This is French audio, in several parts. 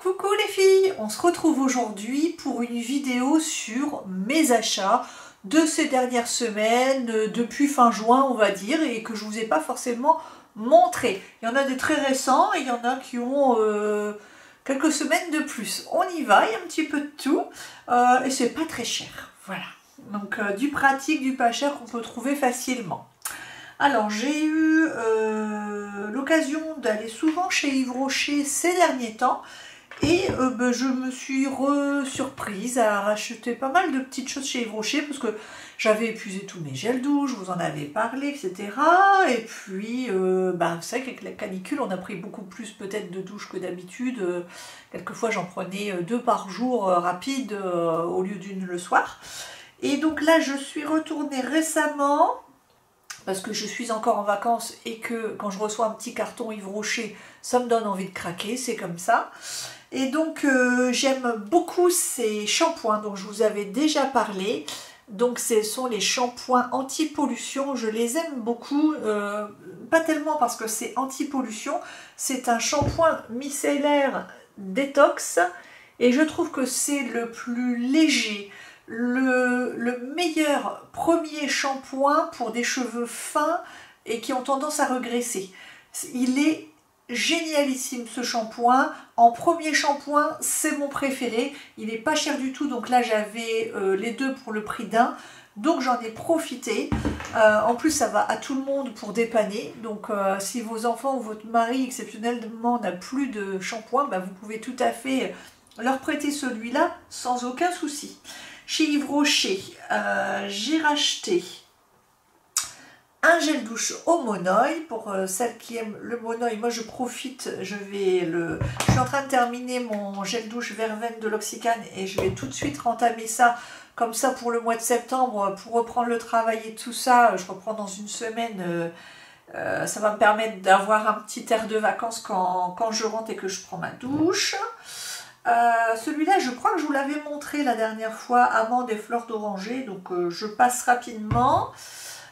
Coucou les filles, on se retrouve aujourd'hui pour une vidéo sur mes achats de ces dernières semaines, depuis fin juin on va dire, et que je ne vous ai pas forcément montré. Il y en a des très récents et il y en a qui ont quelques semaines de plus. On y va, il y a un petit peu de tout et c'est pas très cher. Voilà, donc du pratique, du pas cher qu'on peut trouver facilement. Alors j'ai eu l'occasion d'aller souvent chez Yves Rocher ces derniers temps et je me suis surprise à racheter pas mal de petites choses chez Yves Rocher parce que j'avais épuisé tous mes gels douche, je vous en avais parlé, etc. Et puis c'est vrai qu'avec la canicule on a pris beaucoup plus peut-être de douches que d'habitude. Quelquefois j'en prenais 2 par jour rapides au lieu d'une le soir. Et donc là je suis retournée récemment parce que je suis encore en vacances et que quand je reçois un petit carton Yves Rocher, ça me donne envie de craquer, c'est comme ça. Et donc j'aime beaucoup ces shampoings dont je vous avais déjà parlé. Donc ce sont les shampoings anti-pollution, je les aime beaucoup, pas tellement parce que c'est anti-pollution, c'est un shampoing micellaire détox et je trouve que c'est le plus léger. Le meilleur premier shampoing pour des cheveux fins et qui ont tendance à regresser. Il est génialissime ce shampoing. En premier shampoing, c'est mon préféré. Il n'est pas cher du tout, donc là j'avais les deux pour le prix d'un. Donc j'en ai profité. En plus ça va à tout le monde pour dépanner. Donc si vos enfants ou votre mari exceptionnellement n'a plus de shampoing, vous pouvez tout à fait leur prêter celui-là sans aucun souci. Chez Yves Rocher, j'ai racheté un gel douche au monoeil. Pour celles qui aiment le monoeil, moi je profite, je suis en train de terminer mon gel douche verveine de l'Oxycan et je vais tout de suite rentamer ça. Comme ça pour le mois de septembre, pour reprendre le travail et tout ça, je reprends dans une semaine. Ça va me permettre d'avoir un petit air de vacances quand je rentre et que je prends ma douche. Celui-là, je crois que je vous l'avais montré la dernière fois, amande et fleurs d'oranger, donc je passe rapidement.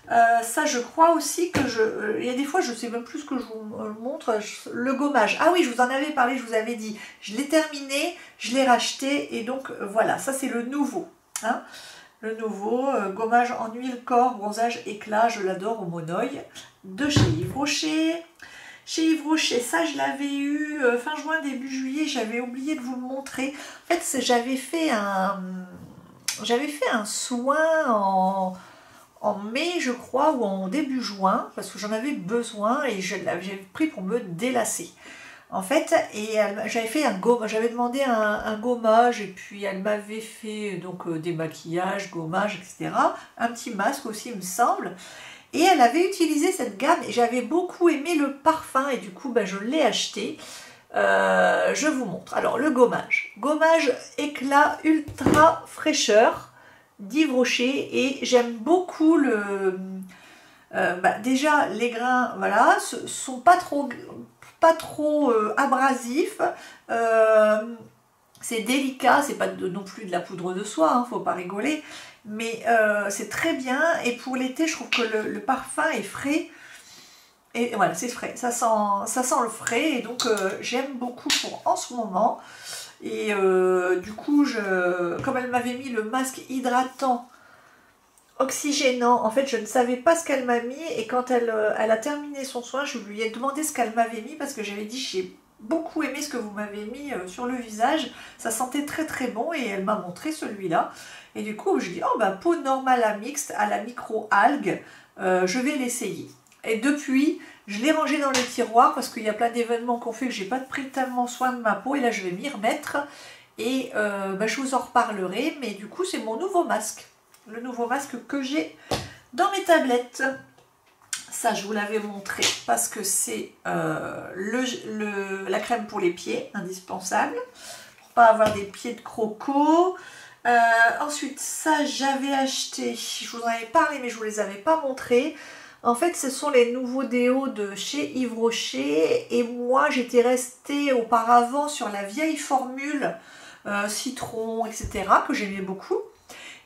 Ça, je crois aussi que il y a des fois, je ne sais même plus ce que je vous montre, le gommage. Ah oui, je vous en avais parlé, je vous avais dit, je l'ai terminé, je l'ai racheté, et donc voilà, ça c'est le nouveau. Hein, le nouveau gommage en huile corps, bronzage éclat, je l'adore au monoeil, de chez Yves Rocher. Chez Yves Rocher, ça je l'avais eu fin juin, début juillet, j'avais oublié de vous le montrer. En fait, j'avais fait un soin en mai, je crois, ou en début juin, parce que j'en avais besoin et j'avais pris pour me délasser. En fait, et j'avais fait j'avais demandé un gommage et puis elle m'avait fait donc des maquillages, gommage, etc. Un petit masque aussi, il me semble. Et elle avait utilisé cette gamme et j'avais beaucoup aimé le parfum et du coup je l'ai acheté. Je vous montre. Alors le gommage. Gommage éclat ultra fraîcheur d'Yves Rocher et j'aime beaucoup déjà les grains, voilà, sont pas trop abrasifs. C'est délicat, c'est pas non plus de la poudre de soie, hein, faut pas rigoler. Mais c'est très bien et pour l'été je trouve que le parfum est frais et voilà, c'est frais, ça sent le frais et donc j'aime beaucoup pour en ce moment. Et du coup comme elle m'avait mis le masque hydratant oxygénant, en fait je ne savais pas ce qu'elle m'a mis et quand elle a terminé son soin, je lui ai demandé ce qu'elle m'avait mis parce que j'avais dit j'ai beaucoup aimé ce que vous m'avez mis sur le visage, ça sentait très très bon et elle m'a montré celui-là. Et du coup, je dis, oh peau normale à mixte, à la micro-algue, je vais l'essayer. Et depuis, je l'ai rangé dans le tiroir parce qu'il y a plein d'événements qu'on fait que j'ai pas pris tellement soin de ma peau. Et là, je vais m'y remettre et je vous en reparlerai. Mais du coup, c'est mon nouveau masque. Le nouveau masque que j'ai dans mes tablettes. Ça, je vous l'avais montré parce que c'est la crème pour les pieds, indispensable. Pour pas avoir des pieds de croco. Ensuite, ça j'avais acheté, je vous en avais parlé mais je vous les avais pas montrés. En fait, ce sont les nouveaux déos de chez Yves Rocher et moi j'étais restée auparavant sur la vieille formule citron, etc. que j'aimais beaucoup.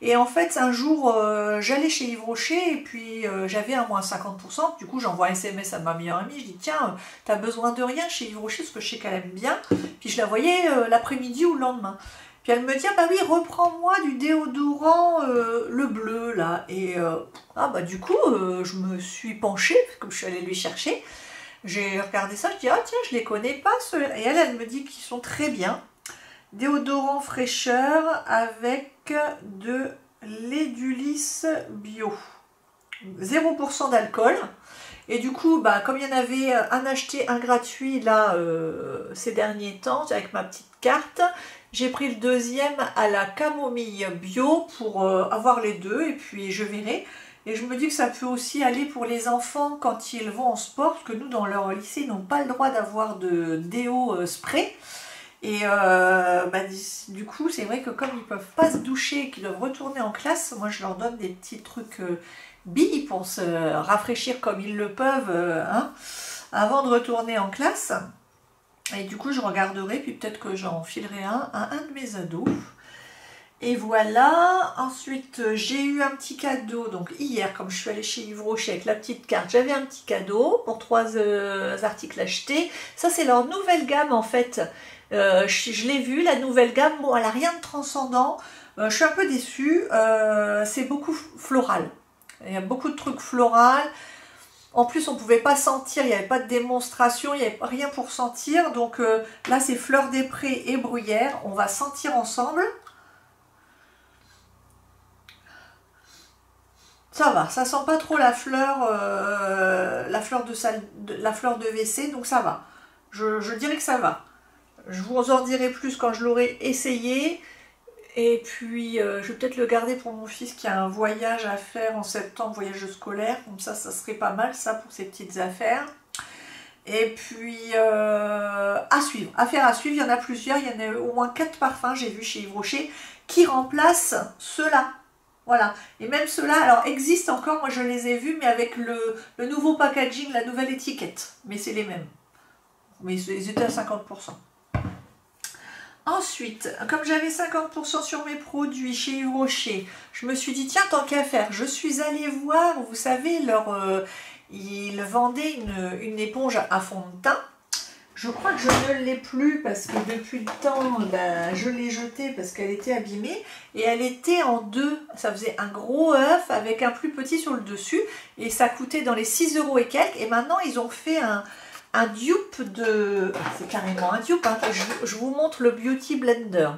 Et en fait, un jour, j'allais chez Yves Rocher et puis j'avais un moins 50%. Du coup, j'envoie un SMS à ma meilleure amie. Je dis, tiens, t'as besoin de rien chez Yves Rocher parce que je sais qu'elle aime bien. Puis je la voyais l'après-midi ou le lendemain. Puis elle me dit, ah bah oui, reprends-moi du déodorant le bleu là. Et bah du coup, je me suis penchée, comme je suis allée lui chercher. J'ai regardé ça, je dis, ah tiens, je les connais pas ceux-là. Et elle me dit qu'ils sont très bien. Déodorant fraîcheur avec de l'édulis bio. 0% d'alcool. Et du coup, bah, comme il y en avait un acheté, un gratuit là ces derniers temps, avec ma petite carte, j'ai pris le deuxième à la camomille bio pour avoir les deux et puis je verrai. Et je me dis que ça peut aussi aller pour les enfants quand ils vont en sport, parce que nous dans leur lycée, ils n'ont pas le droit d'avoir de déo spray. Et du coup, c'est vrai que comme ils ne peuvent pas se doucher et qu'ils doivent retourner en classe, moi je leur donne des petits trucs billes pour se rafraîchir comme ils le peuvent avant de retourner en classe. Et du coup, je regarderai, puis peut-être que j'en filerai un à un de mes ados. Et voilà, ensuite j'ai eu un petit cadeau, donc hier comme je suis allée chez Yves Rocher avec la petite carte, j'avais un petit cadeau pour 3 articles achetés. Ça c'est leur nouvelle gamme en fait, je l'ai vu, la nouvelle gamme, bon elle n'a rien de transcendant, je suis un peu déçue, c'est beaucoup floral, il y a beaucoup de trucs floral. En plus on ne pouvait pas sentir, il n'y avait pas de démonstration, il n'y avait rien pour sentir, donc là c'est fleurs des prés et bruyère, on va sentir ensemble. Ça va, ça sent pas trop la fleur de WC, donc ça va. Je dirais que ça va. Je vous en dirai plus quand je l'aurai essayé. Et puis, je vais peut-être le garder pour mon fils qui a un voyage à faire en septembre, voyage scolaire. Comme ça serait pas mal, ça, pour ses petites affaires. Et puis, à suivre. Affaire à suivre, il y en a plusieurs. Il y en a au moins 4 parfums, j'ai vu chez Yves Rocher, qui remplacent ceux-là. Voilà, et même ceux-là, alors existent encore, moi je les ai vus, mais avec le nouveau packaging, la nouvelle étiquette. Mais c'est les mêmes. Mais ils étaient à 50%. Ensuite, comme j'avais 50% sur mes produits chez Yves Rocher, je me suis dit, tiens, tant qu'à faire, je suis allée voir, vous savez, ils vendaient une éponge à fond de teint. Je crois que je ne l'ai plus parce que depuis le temps, je l'ai jetée parce qu'elle était abîmée. Et elle était en deux. Ça faisait un gros œuf avec un plus petit sur le dessus. Et ça coûtait dans les 6 € et quelques. Et maintenant, ils ont fait un dupe de... C'est carrément un dupe. Hein. Je vous montre le Beauty Blender.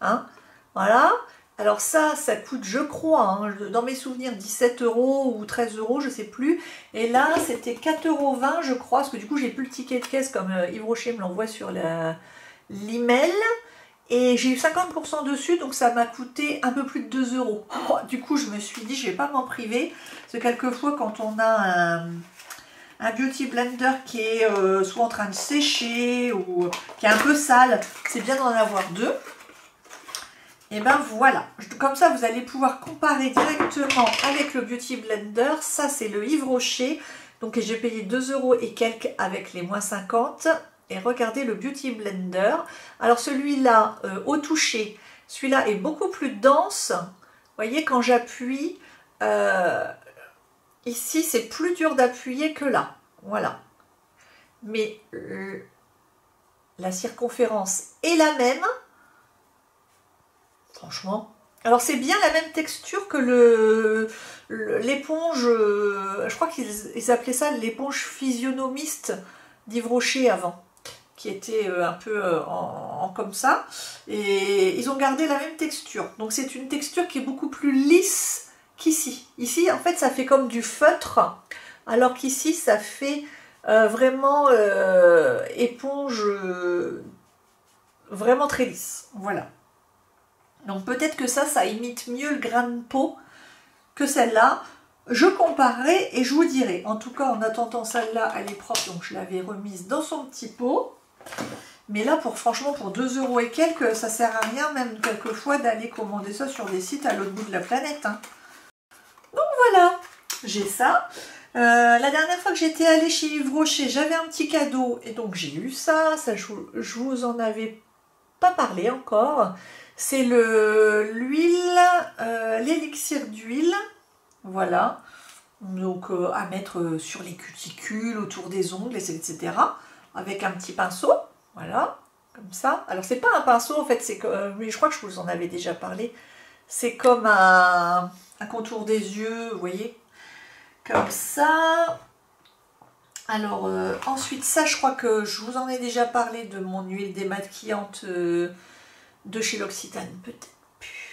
Hein. Voilà. Alors ça coûte, je crois, dans mes souvenirs, 17 € ou 13 €, je ne sais plus. Et là, c'était 4,20 €, je crois, parce que du coup, j'ai plus le ticket de caisse comme Yves Rocher me l'envoie sur l'email. Et j'ai eu 50% dessus, donc ça m'a coûté un peu plus de 2 €. Oh, du coup, je me suis dit, je ne vais pas m'en priver. Parce que quelquefois, quand on a un Beauty Blender qui est soit en train de sécher ou qui est un peu sale, c'est bien d'en avoir deux. Et ben voilà, comme ça vous allez pouvoir comparer directement avec le Beauty Blender. Ça c'est le Yves Rocher, donc j'ai payé 2 € et quelques avec les moins 50. Et regardez le Beauty Blender. Alors celui-là au toucher, celui-là est beaucoup plus dense. Vous voyez quand j'appuie, ici c'est plus dur d'appuyer que là. Voilà. Mais la circonférence est la même. Franchement. Alors c'est bien la même texture que l'éponge, je crois qu'ils appelaient ça l'éponge physionomiste d'Yves Rocher avant, qui était un peu comme ça. Et ils ont gardé la même texture. Donc c'est une texture qui est beaucoup plus lisse qu'ici. Ici en fait ça fait comme du feutre, alors qu'ici ça fait vraiment éponge vraiment très lisse. Voilà. Donc peut-être que ça imite mieux le grain de peau que celle-là. Je comparerai et je vous dirai. En tout cas, en attendant, celle-là, elle est propre, donc je l'avais remise dans son petit pot. Mais là, franchement, pour 2 € et quelques, ça sert à rien, même quelquefois, d'aller commander ça sur des sites à l'autre bout de la planète. Hein. Donc voilà, j'ai ça. La dernière fois que j'étais allée chez Yves Rocher, j'avais un petit cadeau et donc j'ai eu ça. Ça, je vous en avais pas parlé encore. C'est l'huile, l'élixir d'huile, voilà. Donc à mettre sur les cuticules, autour des ongles, etc. Avec un petit pinceau, voilà, comme ça. Alors c'est pas un pinceau en fait, c'est que, mais je crois que je vous en avais déjà parlé. C'est comme un contour des yeux, vous voyez, comme ça. Alors ensuite ça, je crois que je vous en ai déjà parlé de mon huile démaquillante de chez L'Occitane, peut-être.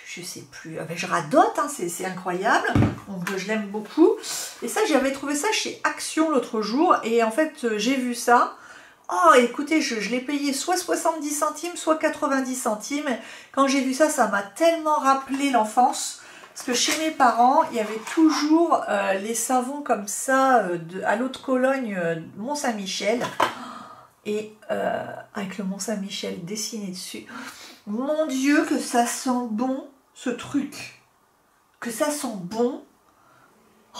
Je sais plus, je radote, hein, c'est incroyable, donc je l'aime beaucoup. Et ça, j'avais trouvé ça chez Action l'autre jour, et en fait, j'ai vu ça. Oh, écoutez, je l'ai payé soit 70 centimes, soit 90 centimes. Quand j'ai vu ça, ça m'a tellement rappelé l'enfance, parce que chez mes parents, il y avait toujours les savons comme ça, à l'eau de Cologne, Mont-Saint-Michel, et avec le Mont-Saint-Michel dessiné dessus. Mon Dieu, que ça sent bon, ce truc. Que ça sent bon. Oh,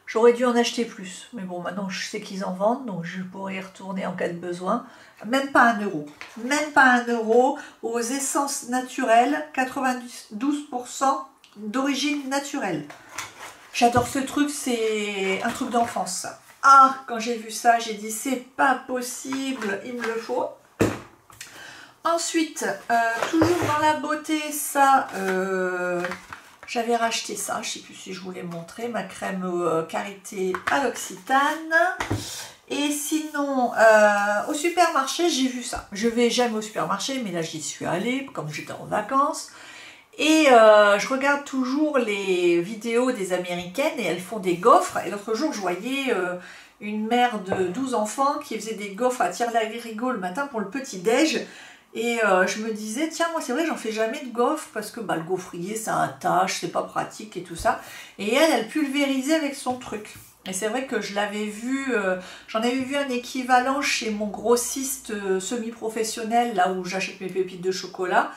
j'aurais dû en acheter plus. Mais bon, maintenant, je sais qu'ils en vendent, donc je pourrais y retourner en cas de besoin. Même pas 1 euro. Même pas 1 euro aux essences naturelles, 92% d'origine naturelle. J'adore ce truc, c'est un truc d'enfance, ça. Ah, quand j'ai vu ça, j'ai dit, c'est pas possible, il me le faut. Ensuite, toujours dans la beauté, ça, j'avais racheté ça, je ne sais plus si je vous l'ai montré, ma crème karité à l'Occitane. Et sinon, au supermarché, j'ai vu ça. Je vais jamais au supermarché, mais là j'y suis allée, comme j'étais en vacances. Et je regarde toujours les vidéos des Américaines et elles font des gaufres. Et l'autre jour, je voyais une mère de 12 enfants qui faisait des gaufres à tire-larigot le matin pour le petit-déj. Et je me disais, tiens, moi c'est vrai, j'en fais jamais de gaufres parce que le gaufrier ça attache, c'est pas pratique et tout ça. Et elle pulvérisait avec son truc. Et c'est vrai que je l'avais vu, j'en avais vu un équivalent chez mon grossiste semi-professionnel, là où j'achète mes pépites de chocolat,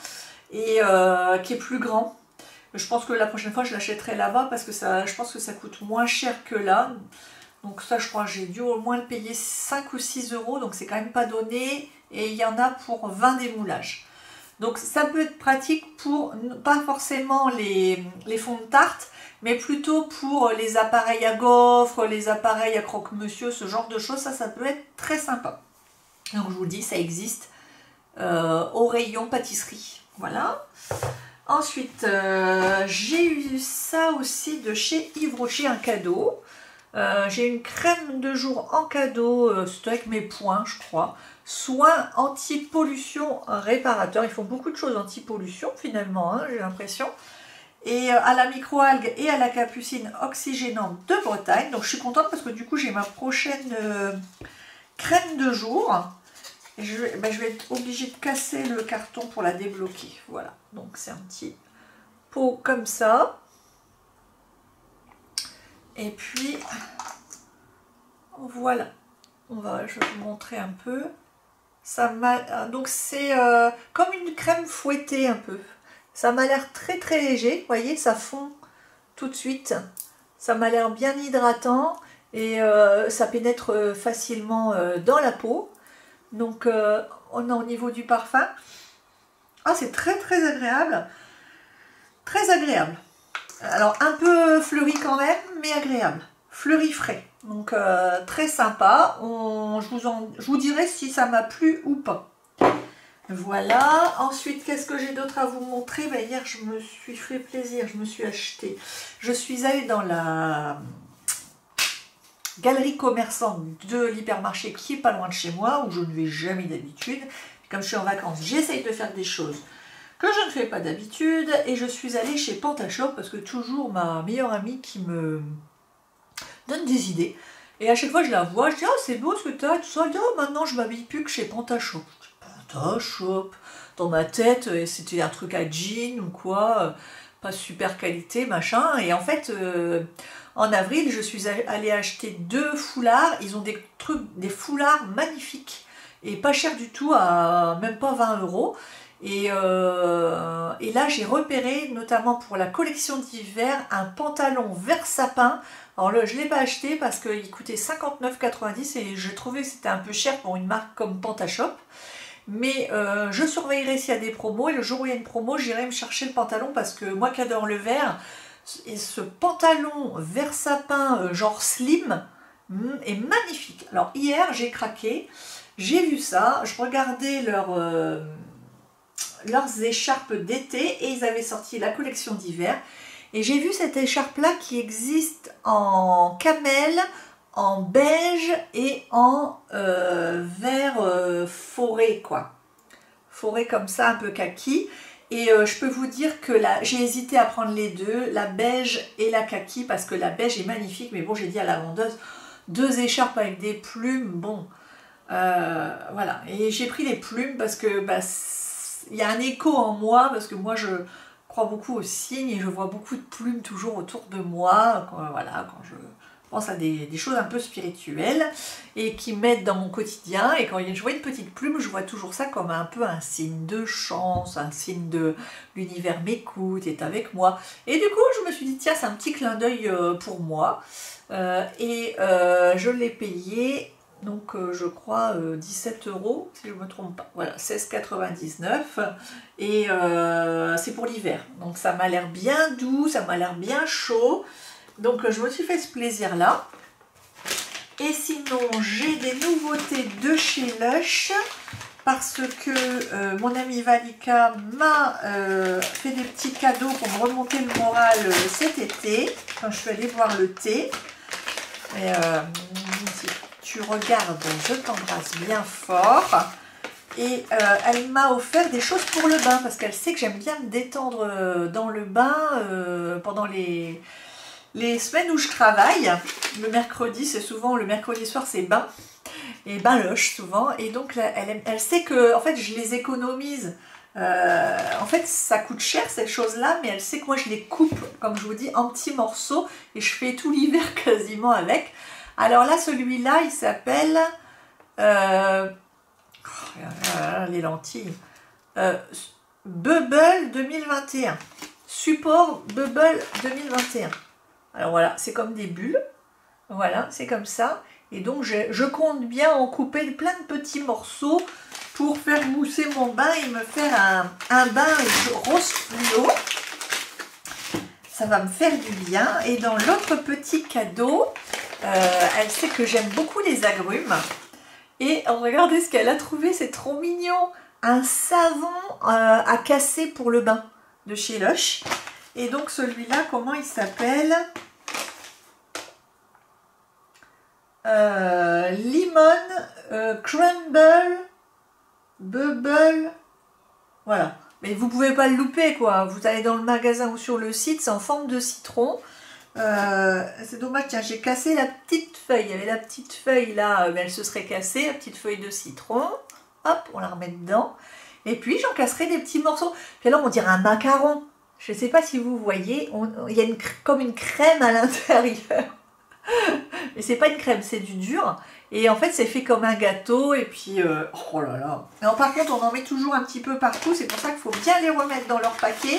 et qui est plus grand. Je pense que la prochaine fois je l'achèterai là-bas parce que ça, je pense que ça coûte moins cher que là. Donc ça, je crois que j'ai dû au moins le payer 5 ou 6 euros, donc c'est quand même pas donné. Et il y en a pour 20 démoulages. Donc ça peut être pratique pour, pas forcément les fonds de tarte, mais plutôt pour les appareils à gaufres, les appareils à croque-monsieur, ce genre de choses. Ça peut être très sympa. Donc je vous le dis, ça existe au rayon pâtisserie. Voilà. Ensuite, j'ai eu ça aussi de chez Yves Rocher, un cadeau. J'ai une crème de jour en cadeau, c'était avec mes points, je crois. Soin anti-pollution réparateur. Ils font beaucoup de choses anti-pollution finalement, hein, j'ai l'impression. Et à la microalgue et à la capucine oxygénante de Bretagne. Donc je suis contente parce que du coup j'ai ma prochaine crème de jour. Et je vais être obligée de casser le carton pour la débloquer. Voilà, donc c'est un petit pot comme ça. Et puis voilà, je vais vous montrer un peu. Donc c'est comme une crème fouettée un peu. Ça m'a l'air très très léger, vous voyez, ça fond tout de suite. Ça m'a l'air bien hydratant et ça pénètre facilement dans la peau. Donc on a au niveau du parfum. Ah, c'est très très agréable. Très agréable. Alors un peu fleuri quand même, mais agréable. Fleuri frais. Donc très sympa. Je vous dirai si ça m'a plu ou pas. Voilà. Ensuite, qu'est-ce que j'ai d'autre à vous montrer? Hier, je me suis fait plaisir. Je me suis acheté. Je suis allée dans la galerie commerçante de l'hypermarché qui est pas loin de chez moi, où je ne vais jamais d'habitude. Comme je suis en vacances, j'essaye de faire des choses que je ne fais pas d'habitude. Et je suis allée chez Pantashop parce que toujours ma meilleure amie qui me donne des idées. Et à chaque fois je la vois, je dis oh c'est beau ce que tu as, tout ça. Elle dit oh maintenant je m'habille plus que chez Pantashop. Pantashop, dans ma tête c'était un truc à jean ou quoi, pas super qualité machin. Et en fait en avril je suis allée acheter 2 foulards. Ils ont des foulards magnifiques et pas cher du tout, à même pas 20 euros. Et là j'ai repéré notamment pour la collection d'hiver un pantalon vert sapin. Alors là, je ne l'ai pas acheté parce qu'il coûtait 59,90 et j'ai trouvé que c'était un peu cher pour une marque comme Pantashop. Mais je surveillerai s'il y a des promos, et le jour où il y a une promo, j'irai me chercher le pantalon, parce que moi qui adore le vert, et ce pantalon vert sapin genre slim est magnifique. Alors hier j'ai craqué, j'ai vu ça, je regardais leurs écharpes d'été et ils avaient sorti la collection d'hiver. Et j'ai vu cette écharpe-là qui existe en camel, en beige et en vert forêt, quoi. Forêt comme ça, un peu kaki. Et je peux vous dire que j'ai hésité à prendre les deux, la beige et la kaki, parce que la beige est magnifique. Mais bon, j'ai dit à la vendeuse, 2 écharpes avec des plumes, bon, voilà. Et j'ai pris les plumes parce que bah, il y a un écho en moi, parce que moi je crois beaucoup aux signes et je vois beaucoup de plumes toujours autour de moi, voilà, quand je pense à des choses un peu spirituelles et qui m'aident dans mon quotidien. Et quand je vois une petite plume, je vois toujours ça comme un peu un signe de chance, un signe de l'univers m'écoute, est avec moi. Et du coup, je me suis dit, tiens, c'est un petit clin d'œil pour moi. Je l'ai payé, donc je crois 17 € si je ne me trompe pas, voilà, 16,99 €, et c'est pour l'hiver, donc ça m'a l'air bien doux, ça m'a l'air bien chaud, donc je me suis fait ce plaisir là. Et sinon j'ai des nouveautés de chez Lush, parce que mon amie Valika m'a fait des petits cadeaux pour me remonter le moral cet été, quand je suis allée boire le thé. Et si tu regardes, je t'embrasse bien fort. Et elle m'a offert des choses pour le bain, parce qu'elle sait que j'aime bien me détendre dans le bain pendant les semaines où je travaille. Le mercredi, c'est souvent, le mercredi soir, c'est bain. Et bain Lush souvent. Et donc elle sait que en fait je les économise. En fait ça coûte cher ces choses-là, mais elle sait que moi je les coupe, comme je vous dis, en petits morceaux, et je fais tout l'hiver quasiment avec. Alors là, celui-là, il s'appelle les lentilles Bubble 2021, support Bubble 2021. Alors voilà, c'est comme des bulles, voilà, c'est comme ça. Et donc je compte bien en couper plein de petits morceaux pour faire mousser mon bain et me faire un bain rose fluo. Ça va me faire du bien. Et dans l'autre petit cadeau, elle sait que j'aime beaucoup les agrumes. Et regardez ce qu'elle a trouvé, c'est trop mignon. Un savon à casser pour le bain de chez Lush. Et donc celui-là, comment il s'appelle ? Lemon Crumble Bubble, voilà. Mais vous pouvez pas le louper, quoi. Vous allez dans le magasin ou sur le site, c'est en forme de citron. C'est dommage, tiens, j'ai cassé la petite feuille. Il y avait la petite feuille là, mais elle se serait cassée, la petite feuille de citron. Hop, on la remet dedans. Et puis j'en casserai des petits morceaux. Puis alors on dirait un macaron. Je ne sais pas si vous voyez, il y a comme une crème à l'intérieur. Mais c'est pas une crème, c'est du dur. Et en fait, c'est fait comme un gâteau. Et puis, oh là là. Alors, par contre, on en met toujours un petit peu partout. C'est pour ça qu'il faut bien les remettre dans leur paquet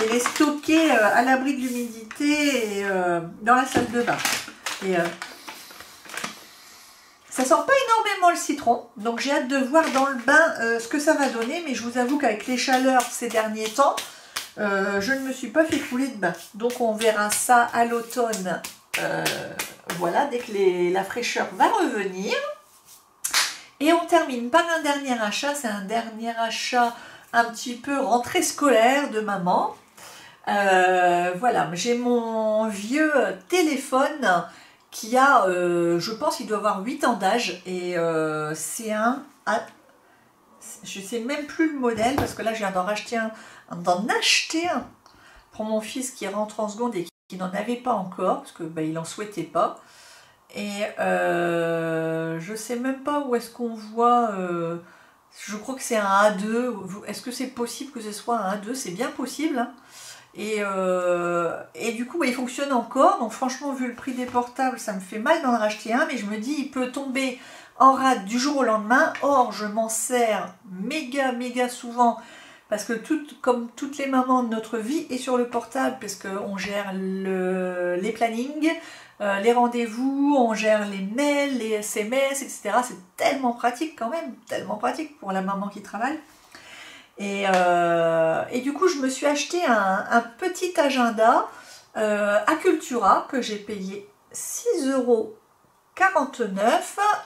et les stocker à l'abri de l'humidité et dans la salle de bain. Et ça sent pas énormément le citron. Donc, j'ai hâte de voir dans le bain ce que ça va donner. Mais je vous avoue qu'avec les chaleurs ces derniers temps, je ne me suis pas fait couler de bain. Donc, on verra ça à l'automne. Voilà, dès que la fraîcheur va revenir. Et on termine par un dernier achat. C'est un dernier achat un petit peu rentrée scolaire de maman. Voilà, j'ai mon vieux téléphone qui a, je pense, il doit avoir 8 ans d'âge. Et c'est je ne sais même plus le modèle, parce que là, je viens d'en acheter un pour mon fils qui rentre en seconde et qui n'en avait pas encore, parce que il n'en souhaitait pas. Et je sais même pas où est-ce qu'on voit, je crois que c'est un A2. Est-ce que c'est possible que ce soit un A2? C'est bien possible, hein. Et du coup, il fonctionne encore. Donc franchement, vu le prix des portables, ça me fait mal d'en racheter un, mais je me dis, il peut tomber en rade du jour au lendemain. Or, je m'en sers méga souvent, parce que comme toutes les mamans de notre vie est sur le portable, parce qu'on gère les plannings, les rendez-vous, on gère les mails, les SMS, etc. C'est tellement pratique quand même, tellement pratique pour la maman qui travaille. Et du coup, je me suis acheté un petit agenda Acultura que j'ai payé 6,49 €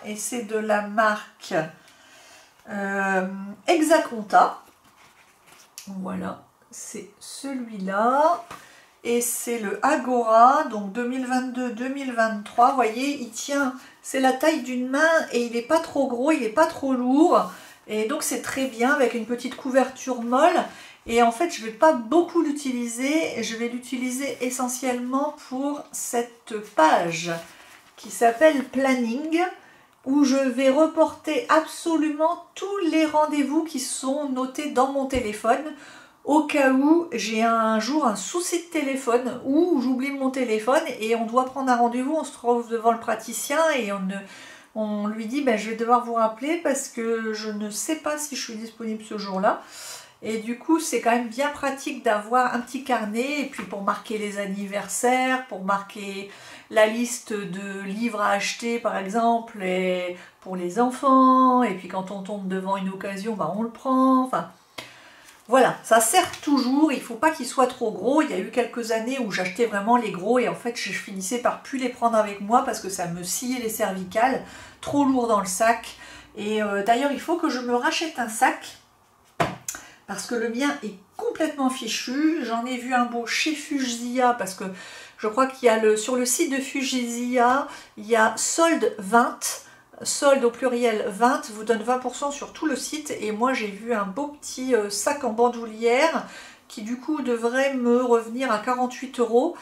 et c'est de la marque Exaconta. Voilà, c'est celui-là. Et c'est le Agora, donc 2022-2023. Vous voyez, il tient, c'est la taille d'une main et il n'est pas trop gros, il n'est pas trop lourd. Et donc c'est très bien avec une petite couverture molle. Et en fait, je ne vais pas beaucoup l'utiliser. Je vais l'utiliser essentiellement pour cette page qui s'appelle Planning, où je vais reporter absolument tous les rendez-vous qui sont notés dans mon téléphone, au cas où j'ai un jour un souci de téléphone, ou j'oublie mon téléphone et on doit prendre un rendez-vous, on se trouve devant le praticien et on lui dit ben, je vais devoir vous rappeler parce que je ne sais pas si je suis disponible ce jour-là. Et du coup, c'est quand même bien pratique d'avoir un petit carnet, et puis pour marquer les anniversaires, pour marquer la liste de livres à acheter par exemple, et pour les enfants, et puis quand on tombe devant une occasion, ben on le prend, enfin... Voilà, ça sert toujours, il ne faut pas qu'il soit trop gros. Il y a eu quelques années où j'achetais vraiment les gros et en fait je finissais par plus les prendre avec moi parce que ça me sciait les cervicales, trop lourd dans le sac. Et d'ailleurs il faut que je me rachète un sac parce que le mien est complètement fichu. J'en ai vu un beau chez Fujisia parce que je crois qu'il y a sur le site de Fujisia, il y a solde 20. Solde au pluriel 20 vous donne 20% sur tout le site et moi j'ai vu un beau petit sac en bandoulière qui du coup devrait me revenir à 48 €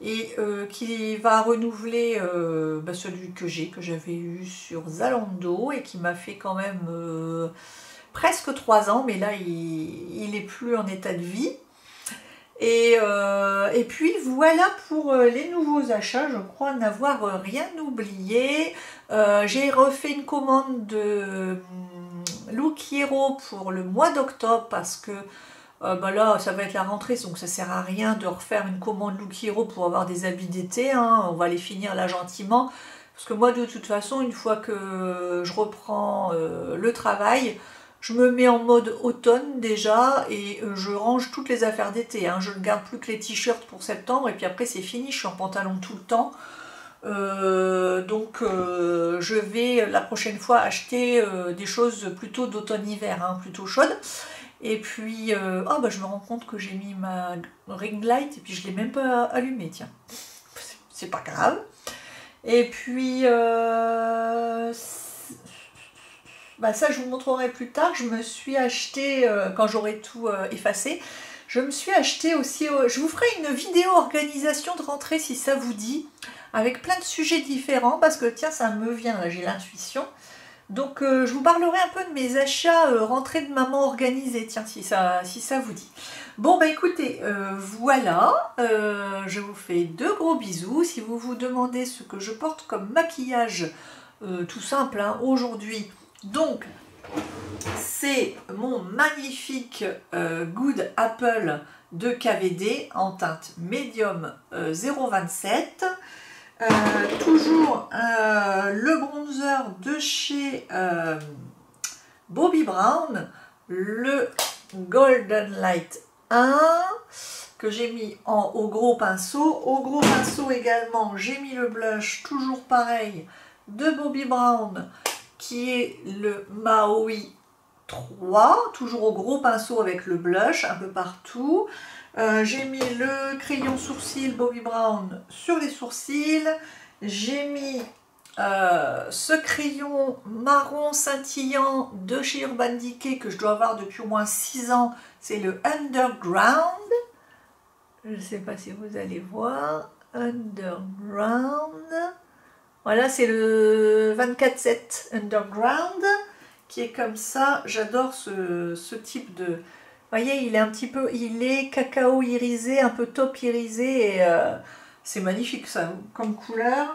et qui va renouveler celui que j'avais eu sur Zalando et qui m'a fait quand même presque 3 ans, mais là il n'est plus en état de vie. Et puis voilà pour les nouveaux achats, je crois n'avoir rien oublié. J'ai refait une commande de Look Hero pour le mois d'octobre parce que là ça va être la rentrée, donc ça sert à rien de refaire une commande Look Hero pour avoir des habits d'été, hein. On va les finir là gentiment parce que moi de toute façon une fois que je reprends le travail, je me mets en mode automne déjà et je range toutes les affaires d'été, hein. Je ne garde plus que les t-shirts pour septembre et puis après c'est fini, je suis en pantalon tout le temps. Je vais la prochaine fois acheter des choses plutôt d'automne-hiver, hein, plutôt chaudes. Et puis, je me rends compte que j'ai mis ma ring light et puis je ne l'ai même pas allumée, tiens. C'est pas grave. Et puis... ça je vous montrerai plus tard. Je me suis acheté, quand j'aurai tout effacé, je me suis acheté aussi, je vous ferai une vidéo organisation de rentrée si ça vous dit, avec plein de sujets différents, parce que tiens ça me vient, là j'ai l'intuition. Donc je vous parlerai un peu de mes achats rentrée de maman organisée, tiens si ça vous dit. Bon bah écoutez, voilà, je vous fais de gros bisous. Si vous vous demandez ce que je porte comme maquillage, tout simple, hein, aujourd'hui, donc, c'est mon magnifique Good Apple de KVD en teinte médium 0,27. Toujours le bronzer de chez Bobbi Brown, le Golden Light 1 que j'ai mis au gros pinceau. Au gros pinceau également, j'ai mis le blush, toujours pareil, de Bobbi Brown, qui est le Maui 3, toujours au gros pinceau avec le blush un peu partout. J'ai mis le crayon sourcil Bobbi Brown sur les sourcils. J'ai mis ce crayon marron scintillant de chez Urban Decay que je dois avoir depuis au moins 6 ans. C'est le Underground. Je ne sais pas si vous allez voir. Underground. Voilà, c'est le 24-7 Underground qui est comme ça. J'adore ce type de... Vous voyez, il est un petit peu... Il est cacao irisé, un peu taupe irisé. Et c'est magnifique ça, comme couleur.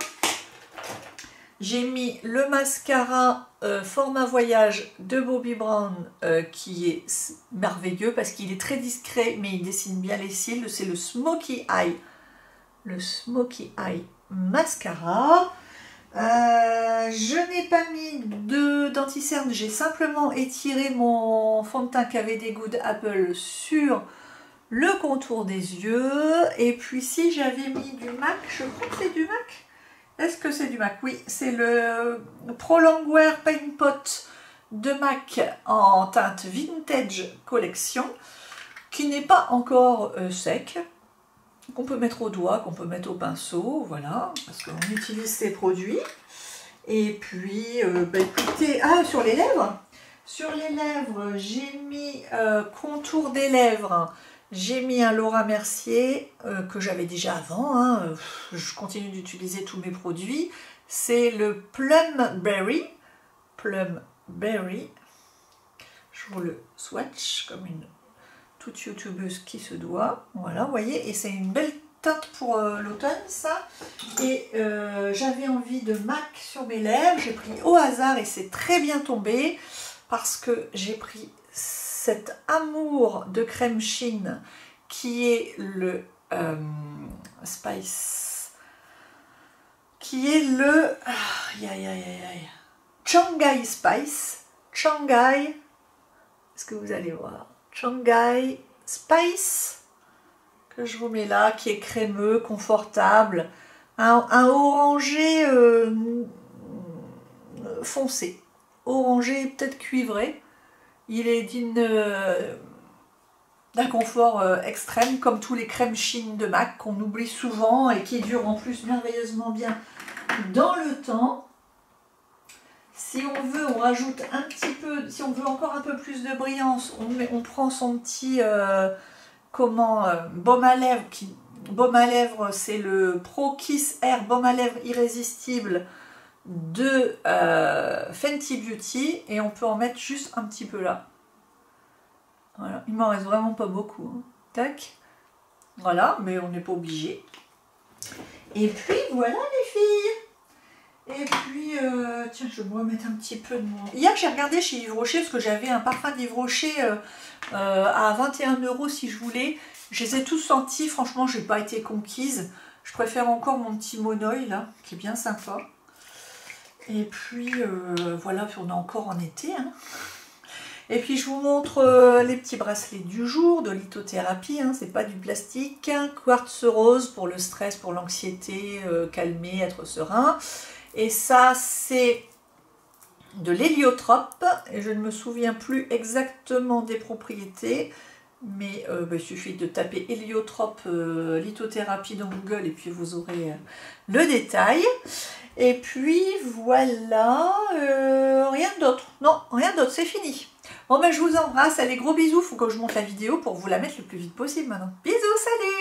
J'ai mis le mascara format voyage de Bobbi Brown qui est merveilleux parce qu'il est très discret mais il dessine bien les cils. C'est le Smoky Eye. Le Smoky Eye mascara. Je n'ai pas mis de d'anti-cerne, j'ai simplement étiré mon fond de teint KVD Good Apple sur le contour des yeux. Et puis si j'avais mis du MAC, je crois que c'est du MAC. Est-ce que c'est du MAC? Oui, c'est le Pro Longwear Paint Pot de MAC en teinte Vintage Collection, qui n'est pas encore sec, qu'on peut mettre au doigt, qu'on peut mettre au pinceau, voilà, parce qu'on utilise ces produits. Et puis, écoutez, sur les lèvres, j'ai mis contour des lèvres, j'ai mis un Laura Mercier que j'avais déjà avant, hein, je continue d'utiliser tous mes produits, c'est le Plum Berry, je vous le swatch comme une toute youtubeuse qui se doit, voilà, vous voyez, et c'est une belle teinte pour l'automne ça. Et j'avais envie de MAC sur mes lèvres, j'ai pris au hasard et c'est très bien tombé parce que j'ai pris cet amour de crème Chine qui est le Spice, qui est le Shanghai Spice, Shanghai, est-ce que vous allez voir, Shanghai Spice, que je vous mets là, qui est crémeux, confortable, un orangé foncé, orangé peut-être cuivré. Il est d'un confort extrême, comme tous les crèmes Chine de MAC qu'on oublie souvent et qui durent en plus merveilleusement bien dans le temps. Si on veut, on rajoute un petit peu, si on veut encore un peu plus de brillance, on prend son petit baume à lèvres. Baume à lèvres, c'est le Pro Kiss Air baume à lèvres irrésistible de Fenty Beauty, et on peut en mettre juste un petit peu là. Voilà, il m'en reste vraiment pas beaucoup. Hein. Tac. Voilà, mais on n'est pas obligé. Et puis voilà les filles. Et puis, tiens, je vais me remettre un petit peu de mon... Hier, j'ai regardé chez Yves Rocher, parce que j'avais un parfum d'Yves Rocher à 21 € si je voulais. Je les ai tous sentis, franchement, je n'ai pas été conquise. Je préfère encore mon petit Monoï, là, qui est bien sympa. Et puis, voilà, puis on est encore en été. Hein. Et puis, je vous montre les petits bracelets du jour de lithothérapie. Hein, c'est pas du plastique. Quartz rose pour le stress, pour l'anxiété, calmer, être serein. Et ça, c'est de l'héliotrope. Et je ne me souviens plus exactement des propriétés. Mais il suffit de taper héliotrope lithothérapie dans Google et puis vous aurez le détail. Et puis voilà, rien d'autre. Non, rien d'autre, c'est fini. Bon, je vous embrasse. Allez, gros bisous. Il faut que je monte la vidéo pour vous la mettre le plus vite possible maintenant. Bisous, salut!